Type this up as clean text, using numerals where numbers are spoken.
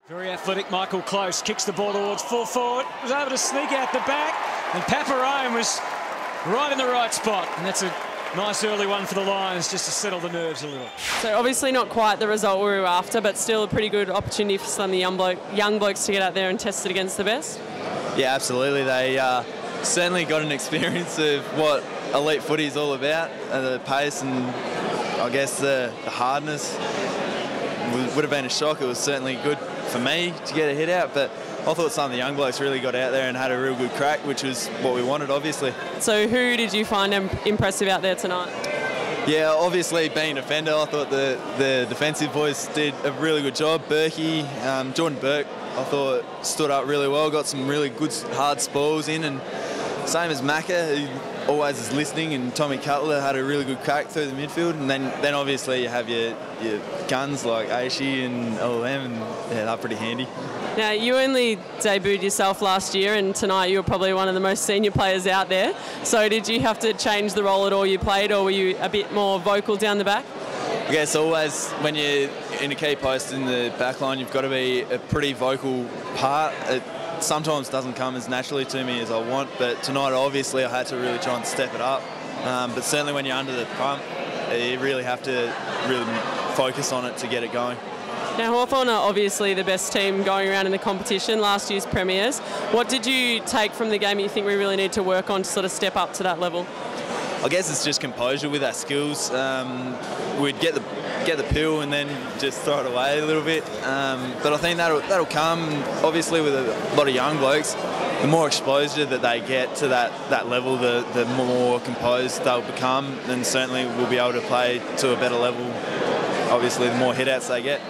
Very athletic Michael Close kicks the ball towards full forward, was able to sneak out the back, and Paparone was right in the right spot, and that's a nice early one for the Lions just to settle the nerves a little. So obviously not quite the result we were after, but still a pretty good opportunity for some of the young blokes to get out there and test it against the best. Yeah, absolutely. They certainly got an experience of what elite footy is all about, the pace and I guess the hardness. Would have been a shock. It was certainly good for me to get a hit out, but I thought some of the young blokes really got out there and had a real good crack, which was what we wanted, obviously. So who did you find impressive out there tonight? Yeah, obviously being a defender, I thought the defensive boys did a really good job. Berkey, Jordan Burke, I thought stood up really well, got some really good hard spalls in, and same as Macca, who always is listening, and Tommy Cutler had a really good crack through the midfield, and then obviously you have your guns like Aishi and all of them, and yeah, they're pretty handy. Now, you only debuted yourself last year, and tonight you were probably one of the most senior players out there. So did you have to change the role at all you played, or were you a bit more vocal down the back? I guess always when you're in a key post in the back line, you've got to be a pretty vocal part. It sometimes doesn't come as naturally to me as I want, but tonight obviously I had to really try and step it up. But certainly when you're under the pump, you really have to really focus on it to get it going. Now, Hawthorn are obviously the best team going around in the competition, last year's premiers. What did you take from the game you think we really need to work on to sort of step up to that level? I guess it's just composure with our skills. We'd get the pill and then just throw it away a little bit. But I think that'll come, obviously, with a lot of young blokes. The more exposure that they get to that level, the more composed they'll become, and certainly we'll be able to play to a better level. Obviously, the more hit-outs they get.